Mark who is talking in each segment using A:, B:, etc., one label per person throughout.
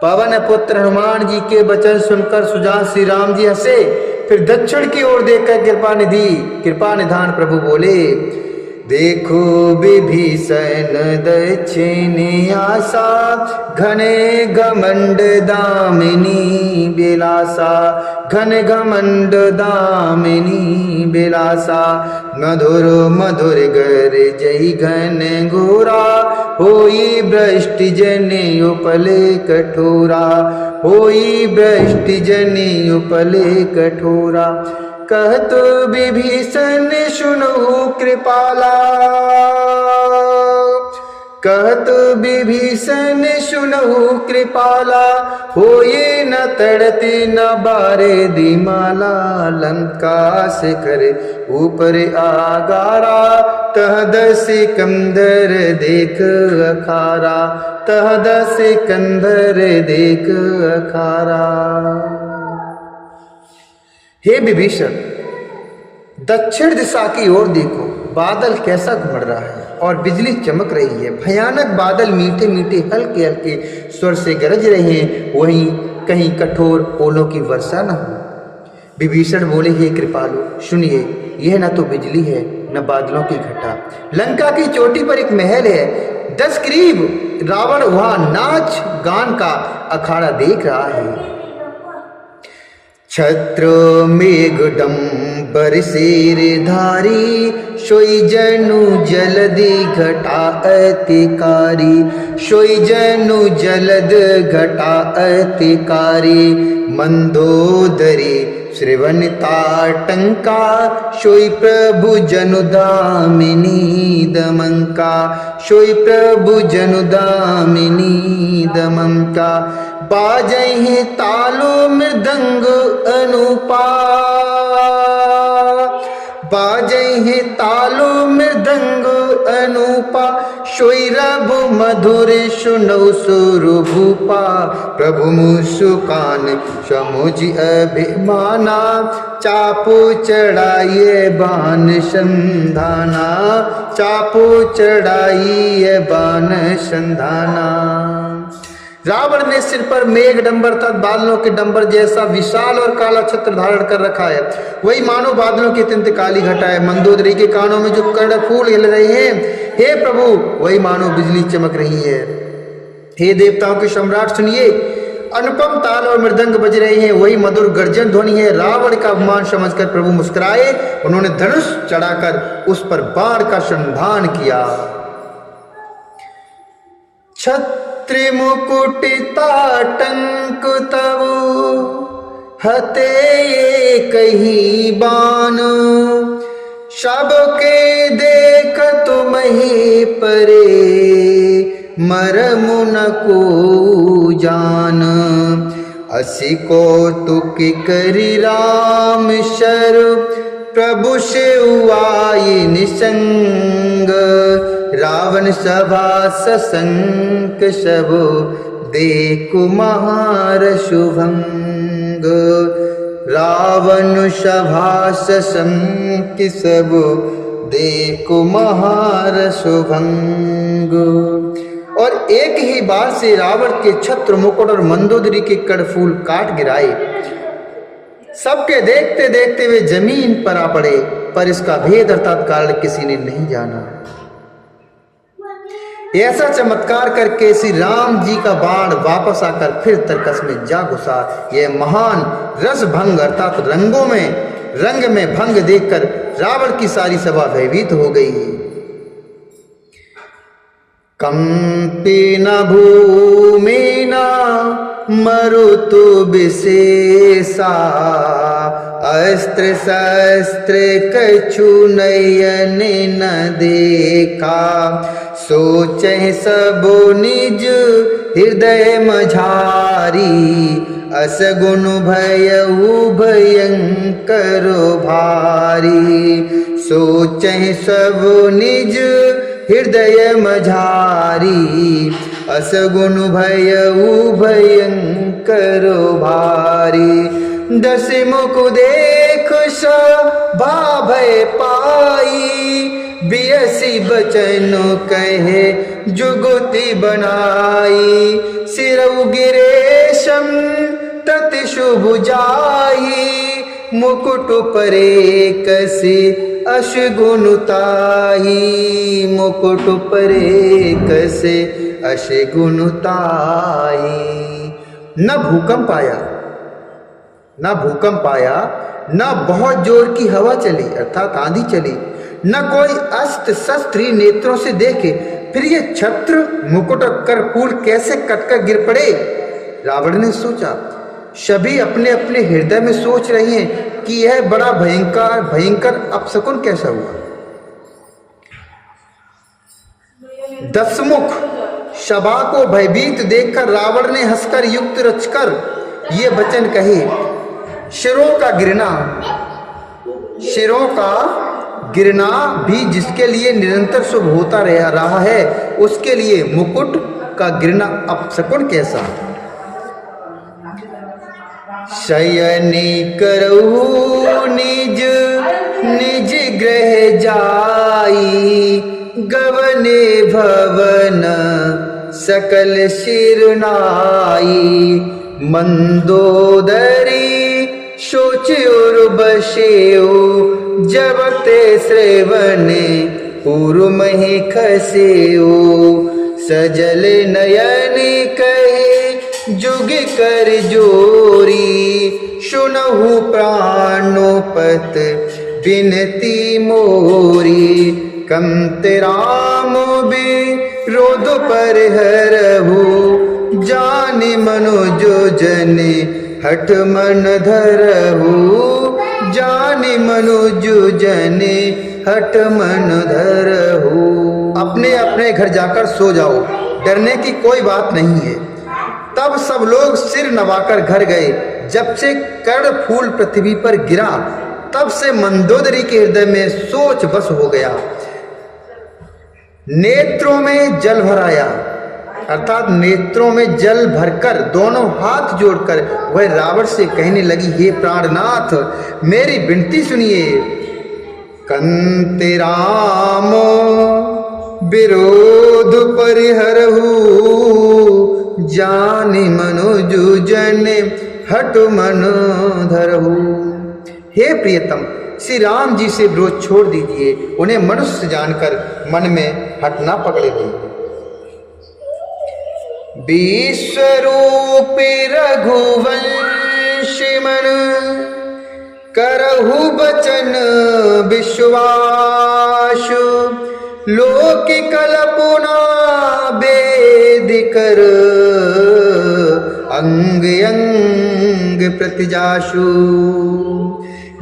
A: पवन पुत्र हनुमान जी के वचन सुनकर सुजान श्री राम जी हंसे। फिर दक्षिण की ओर देखकर कृपा निधान प्रभु बोले, देखो विभीषण दक्षिण आशा, घने घमंड दामिनी बिलासा, घन घमंड दामिनी बिलासा, मधुर मधुर गर जय घन घोरा, होई भ्रष्ट जने उपले कठोरा, होई भ्रष्ट जने उपले कठोरा। कहत विभीषण सुनहु कृपाला, कहत विभीषण सुनहु कृपाला, होए न तड़ती न बारे दिमाला, लंका शिखर ऊपर आगारा, तह दस सिकंदर देख अखारा, तह दस सिकंदर देख अखारा। हे विभीषण, दक्षिण दिशा की ओर देखो, बादल कैसा घुमड़ रहा है और बिजली चमक रही है। भयानक बादल मीठे मीठे हल्के हल्के स्वर से गरज रहे हैं, वहीं कहीं कठोर ओलों की वर्षा न हो। विभीषण बोले, हे कृपालु सुनिए, यह न तो बिजली है न बादलों की घटा। लंका की चोटी पर एक महल है, 10 करीब रावण वहां नाच गान का अखाड़ा देख रहा है। छत्र मेघडंबर सिरधारी, सोई जनु जलधि घटा अतिकारी, सोई जनु जलद घटा अतिकारी, मंदोदरी श्रवणताटंका, सोई प्रभु जनुदामिनी दमंका, सोई प्रभु जनुदामिनी दमंका। बाजहि तालो मृदंग अनुपा, बाजहि तालो मृदंग अनुपा, सोई रघु मधुर सुनौ सुरभूपा, प्रभु मुस्कान समुझ अभिमाना, चापू चढ़ाइए बान संधाना, चापू चढ़ाइए बान संधाना। रावण ने सिर पर मेघ डंबर अर्थात बादलों के डंबर जैसा विशाल और काला छत्र धारण कर रखा है, वही मानो बादलों की अत्यंत काली घटा है। मंदोदरी के कानों में जो कर्ण फूल हिल रहे हैं, हे प्रभु वही मानो बिजली चमक रही है। हे देवताओं के सम्राट सुनिए, अनुपम ताल और मृदंग बज रहे हैं, वही मधुर गर्जन ध्वनि है। रावण का अपमान समझकर प्रभु मुस्कुराए, उन्होंने धनुष चढ़ाकर उस पर बाण का संधान किया। त्रिमुकुटिताटंक तव हते ये कही बान, सबके देख तुम ही परे, मरमु न को जान। असी कौतुक करि राम शर, प्रभु से आए निसंग, रावण सभा ससंक सब, देखो महार शुभंग। रावण सभा ससंक सब, देखो महार शुभंग। और एक ही बार से रावण के छत्र मुकुट और मंदोदरी के कड़फूल काट गिराए। सबके देखते देखते वे जमीन पर आ पड़े, पर इसका भेद अर्थात कारण किसी ने नहीं जाना। ऐसा चमत्कार करके श्री राम जी का बाण वापस आकर फिर तरकस में जा घुसा। यह महान रस भंग अर्थात रंग में भंग देखकर रावण की सारी सभा भयभीत हो गई। कंपी न भूमि न मरुतु विशेषा, अस्त्र शस्त्र कछु नयन न देखा, सोचहि सबो निज हृदय मझारी, असगुन भयउ भयंकर भारी, सोचहि सबो निज हृदय मझारी, असगुन भयउ भयंकर भारी। दस मुख देख सभा भय पाई, बियसी बचन कहे जुगति बनाई, सिरउ गिरे केशम तति शुभ जाहि, मुकुट परे कसे अश गुण ताहि, मुकुट परे कसे अश गुण ताहि। न भूकंप आया, न भूकंप आया, न बहुत जोर की हवा चली अर्थात आंधी चली, न कोई अस्त्र शस्त्री नेत्रों से देखे, फिर ये छत्र मुकुट और कर्पूर कैसे कटकर गिर पड़े। रावण ने सोचा। सभी अपने अपने हृदय में सोच रहे हैं कि यह बड़ा भयंकर भयंकर अपशकुन कैसा हुआ। दशमुख सभा को भयभीत देखकर रावण ने हंसकर युक्त रचकर ये वचन कहे, शिरों का गिरना भी जिसके लिए निरंतर शुभ होता रहा है, उसके लिए मुकुट का गिरना अपशकुन कैसा। शयनी करहु निज निज ग्रह जाई, गवने भवन सकल शिरनाई, मंदोदरी सोच और बसेऊ, जब ते श्रवणे पूर्व मही खसेऊ, सजल नयन कहे जुग कर जोरी, सुनहु प्राणोपत बिनती मोरी, कंत राम विरोध पर हरहु, जानि मनुजो जन हठ मन धरहु, जानि मनुजो जन हठ मन धरहु। अपने अपने घर जाकर सो जाओ, डरने की कोई बात नहीं है। तब सब लोग सिर नवाकर घर गए। जब से कर्ण फूल पृथ्वी पर गिरा, तब से मंदोदरी के हृदय में सोच बस हो गया। नेत्रों में जल भर आया, अर्थात नेत्रों में जल भरकर दोनों हाथ जोड़कर वह रावण से कहने लगी, हे प्राणनाथ, मेरी विनती सुनिए। कंते राम विरोध परिहरहु, जानि मनुजु जन हठ मन धरहु। हे प्रियतम, श्री राम जी से विरोध छोड़ दीजिए, उन्हें मनुष्य जानकर मन में हठ ना पकड़ेगी। विश्वरूप रघुवंश मन करहु बचन विश्वासु, लोक कल्पना वेद कर अंग अंग प्रतिजाशु।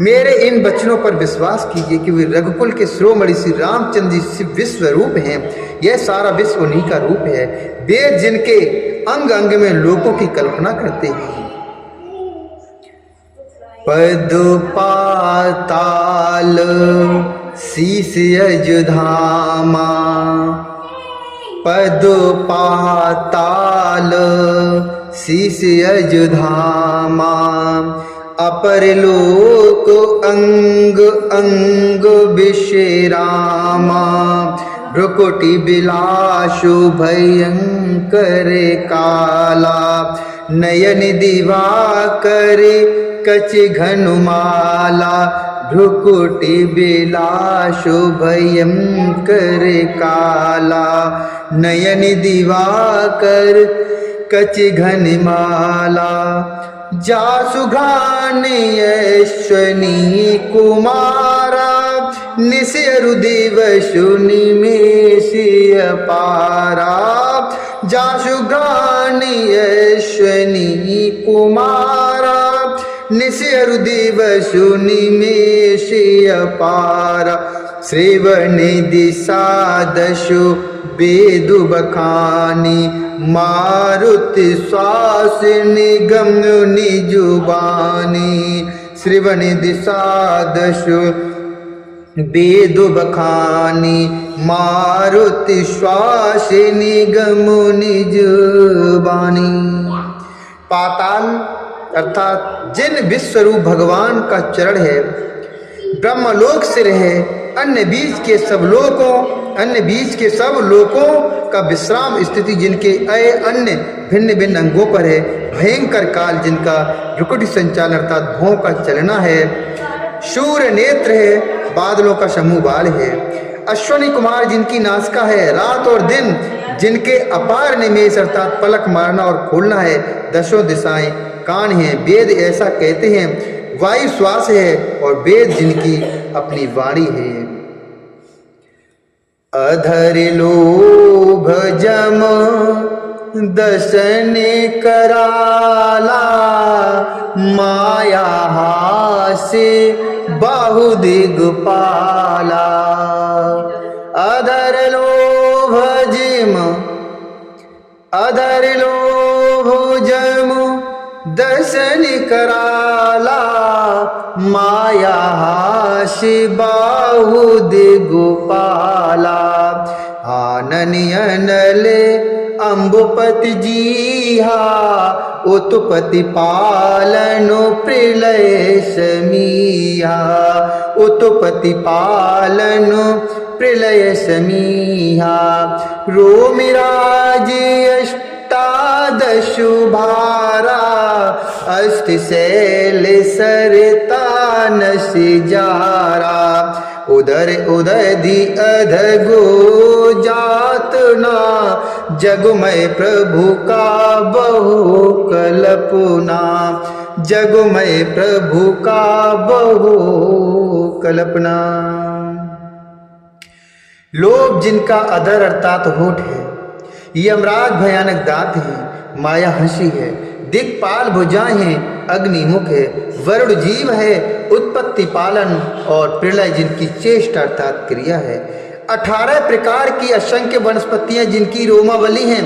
A: मेरे इन वचनों पर विश्वास कीजिए कि वे रघुकुल के शिरोमणि श्री रामचंद्र जी विश्व रूप हैं। यह सारा विश्व उन्हीं का रूप है। वेद जिनके अंग अंग में लोगों की कल्पना करते हैं। पद पाताल शीश अजुधामा, पद पाताल शीश अजुधामा, अपर लोक अंग अंग विश्रामा, भ्रुकुटि बिलाशु भयंकर काला, नयन दिवाकर कच घनुमाला, भ्रुकुटि बिलाशु भयंकर काला, नयन दिवाकर कच घनमाला, जासु घ्राण यश्वनी कुमारा, निस्यरु दिवसु निमेषि अपारा, जासु घ्राण यश्वनी कुमारा, निस्यरु दिवसु निमेषि अपारा, श्रवण दिशा दशु वेदु बखानी, मारुति श्वास निगम निजुबानी, श्रवण दिशा दशु वेदु बखानी, मारुति श्वास निगम निजुबानी। पाताल अर्थात जिन विश्वरूप भगवान का चरण है, ब्रह्मलोक से रहे अन्य बीज के सब लोकों का विश्राम स्थिति जिनके अन्य भिन्न भिन्न अंगों पर है, भयंकर काल जिनका भ्रुकुटी संचालन अर्थात भौं का चलना है, शूर नेत्र है, बादलों का समूह बाल है, अश्वनी कुमार जिनकी नासिका है, रात और दिन जिनके अपार निमेष अर्थात पलक मारना और खोलना है, दसों दिशाएं कान हैं, वेद ऐसा कहते हैं, वायु श्वास है और वेद जिनकी अपनी वाणी है। अधर लोभ जम दशन कराला, माया हासे बाहु दिगपाला। अधर लोभ जिम अधर लोभ जम दशन कराला, माया हासे बाहु दिगपाला। आननि अनले अम्बुपति जीहा, उत्पत्ति पालनो प्रलय समीहा, उत्पत्ति पालनो प्रलय समीहा। रोमिराज अष्टादशु भारा, अष्ट शैल सरता नसि जारा। उदर उदधि अधगो जातना, जगमय प्रभु का बहु कल्पना, जगमय प्रभु का बहु कल्पना। लोभ जिनका अधर अर्थात होठ है, यमराज भयानक दांत है, माया हंसी है, दिक्पाल भुजाएं हैं, अग्निमुख है, वरुण जीव है, उत्पत्ति पालन और प्रलय जिनकी चेष्टा अर्थात क्रिया है। 18 प्रकार की असंख्य वनस्पतियां जिनकी रोमावली हैं,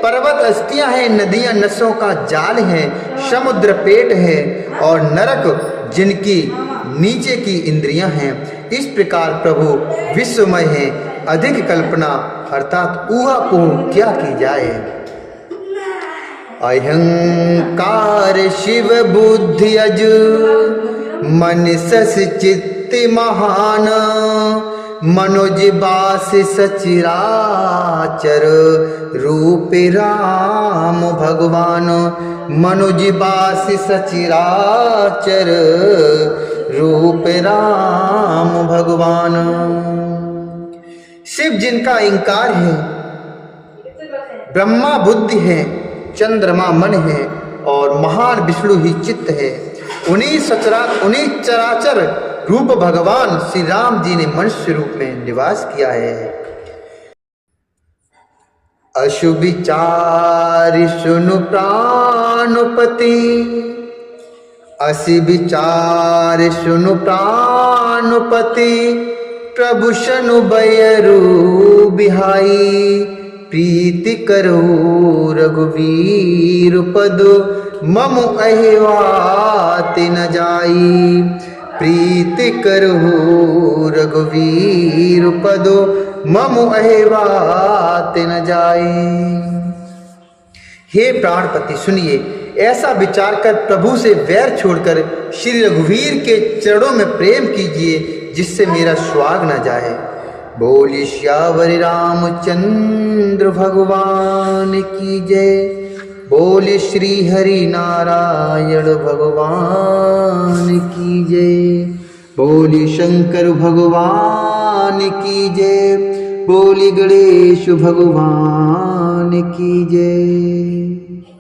A: पर्वत अस्थियां हैं, नदियां नसों का जाल है, समुद्र पेट है और नरक जिनकी नीचे की इंद्रियां हैं। इस प्रकार प्रभु विश्वमय है, अधिक कल्पना अर्थात ऊहापोह क्या की जाए। अहंकार शिव बुद्धि अज, मन सस चित्त महान, मनोज बास सचराचर, रूप राम भगवान। मनोज बास सचराचर, रूप राम भगवान। शिव जिनका अहंकार है, ब्रह्मा बुद्धि है, चंद्रमा मन है और महान विष्णु ही चित्त है। उन्हीं चराचर रूप भगवान श्री राम जी ने मनुष्य रूप में निवास किया है। अशुविचार सुनु प्राणपति, असि विचार सुनु प्राणपति, प्रभु शनु बयरु बिहाई, प्रीति करो रघुवीर पद, मम अहिवाति न जाई। प्रीति करो रघुवीर पद, मम अहिवाति न जाई। हे प्राणपति सुनिए, ऐसा विचार कर प्रभु से वैर छोड़कर श्री रघुवीर के चरणों में प्रेम कीजिए, जिससे मेरा स्वाग न जाए। बोली श्यावर रामचंद्र भगवान की जय। बोली श्री हरि नारायण भगवान की जय। बोली शंकर भगवान की जय। बोली गणेश भगवान की जय।